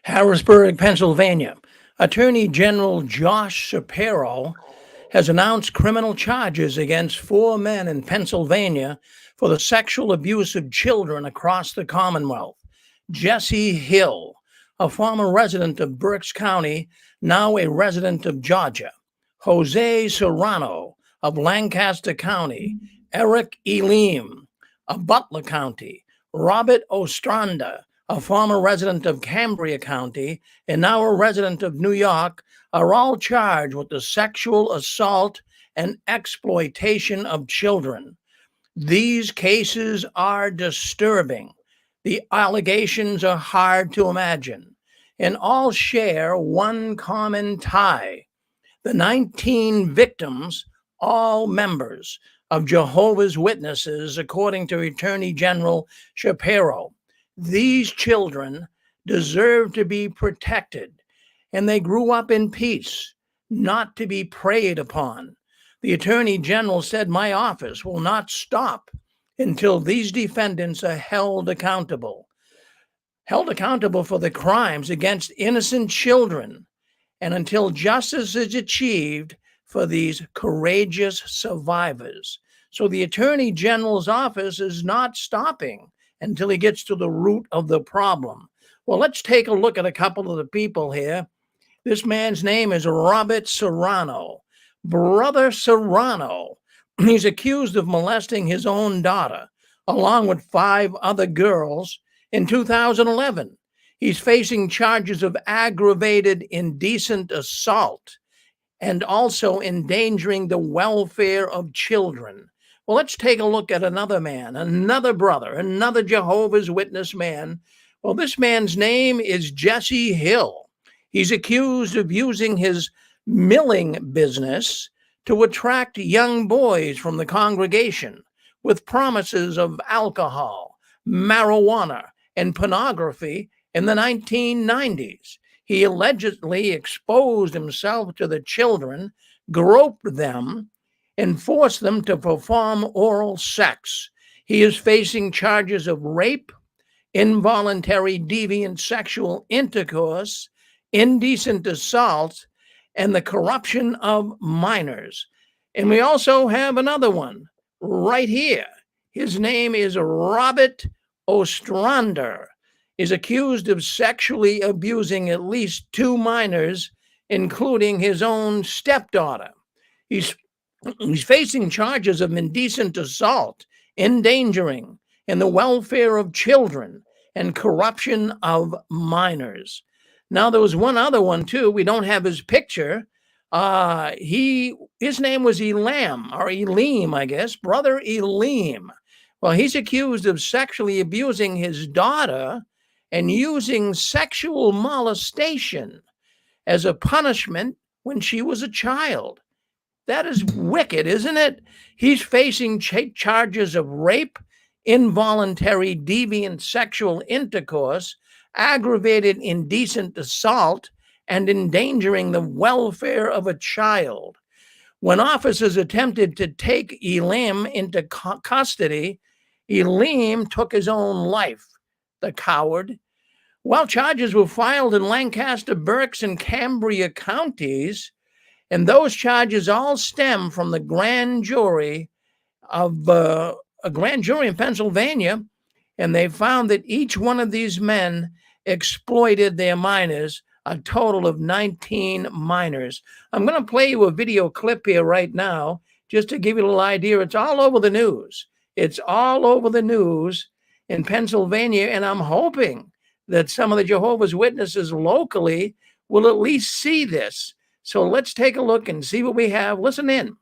Harrisburg, Pennsylvania. Attorney General Josh Shapiro has announced criminal charges against 4 men in Pennsylvania for the sexual abuse of children across the Commonwealth. Jesse Hill, a former resident of Berks County, now a resident of Georgia. Jose Serrano of Lancaster County. Eric Eleam of Butler County. Robert Ostrander, a former resident of Cambria County and now a resident of New York, are all charged with the sexual assault and exploitation of children. These cases are disturbing. The allegations are hard to imagine, and all share one common tie. The 19 victims, all members of Jehovah's Witnesses, according to Attorney General Shapiro. These children deserve to be protected, and they grew up in peace, not to be preyed upon. The Attorney General said, "My office will not stop until these defendants are held accountable for the crimes against innocent children, and until justice is achieved for these courageous survivors." So the Attorney General's office is not stopping until he gets to the root of the problem. Well, let's take a look at a couple of the people here. This man's name is Robert Serrano. Brother Serrano. He's accused of molesting his own daughter, along with 5 other girls, in 2011. He's facing charges of aggravated indecent assault and also endangering the welfare of children. Well, let's take a look at another man, another brother, another Jehovah's Witness man. Well, this man's name is Jesse Hill. He's accused of using his milling business to attract young boys from the congregation with promises of alcohol, marijuana, and pornography in the 1990s. He allegedly exposed himself to the children, groped them, and forced them to perform oral sex. He is facing charges of rape, involuntary deviant sexual intercourse, indecent assault, and the corruption of minors. And we also have another one right here. His name is Robert Ostrander. Is accused of sexually abusing at least 2 minors, including his own stepdaughter. He's facing charges of indecent assault, endangering, and the welfare of children, and corruption of minors. Now, there was one other one, too. We don't have his picture. His name was Elam, or Eleam, I guess, Brother Eleam. Well, he's accused of sexually abusing his daughter and using sexual molestation as a punishment when she was a child. That is wicked, isn't it? He's facing charges of rape, involuntary deviant sexual intercourse, aggravated indecent assault, and endangering the welfare of a child. When officers attempted to take Elam into custody, Eleam took his own life, the coward. Well, charges were filed in Lancaster, Berks, and Cambria counties, and those charges all stem from the grand jury of a grand jury in Pennsylvania, and they found that each one of these men exploited their minors, a total of 19 minors. I'm going to play you a video clip here right now, just to give you a little idea. It's all over the news. It's all over the news in Pennsylvania, and I'm hoping that some of the Jehovah's Witnesses locally will at least see this. So let's take a look and see what we have. Listen in.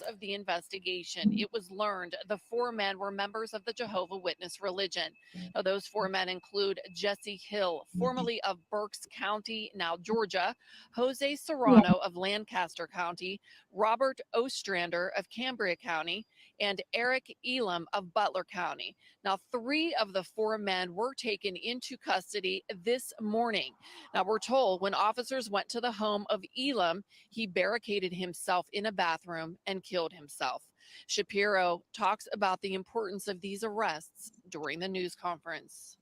Of the investigation, it was learned the 4 men were members of the Jehovah Witness religion. Now, those 4 men include Jesse Hill, formerly of Berks County, now Georgia, Jose Serrano of Lancaster County, Robert Ostrander of Cambria County, and Eric Elam of Butler County. Now, 3 of the 4 men were taken into custody this morning. Now, we're told when officers went to the home of Elam, he barricaded himself in a bathroom and killed himself. Shapiro talks about the importance of these arrests during the news conference.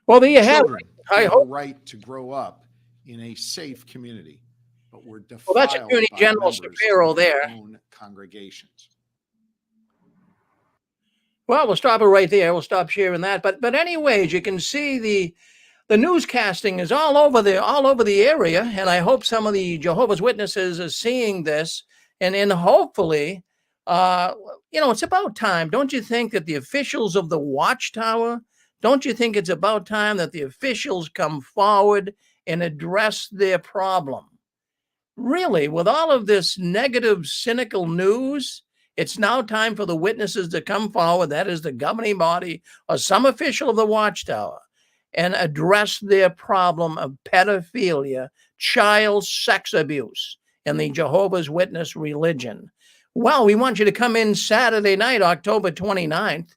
Well, there you have it. Children have the right to grow up in a safe community, but we're defiled Well, that's Attorney by General members Shapiro of their there. own congregations. Well, we'll stop it right there. We'll stop sharing that. But anyways, you can see the newscasting is all over the area, and I hope some of the Jehovah's Witnesses are seeing this, and hopefully, it's about time. Don't you think that the officials of the Watchtower? Don't you think it's about time that the officials come forward and address their problem? Really, with all of this negative, cynical news, it's now time for the witnesses to come forward, that is the governing body or some official of the Watchtower, and address their problem of pedophilia, child sex abuse in the Jehovah's Witness religion. Well, we want you to come in Saturday night, October 29th,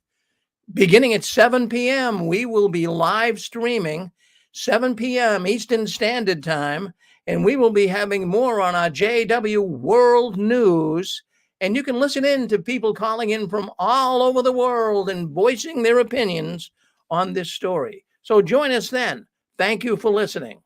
beginning at 7 p.m. We will be live streaming 7 p.m. Eastern Standard Time, and we will be having more on our JW World News. And you can listen in to people calling in from all over the world and voicing their opinions on this story. So join us then. Thank you for listening.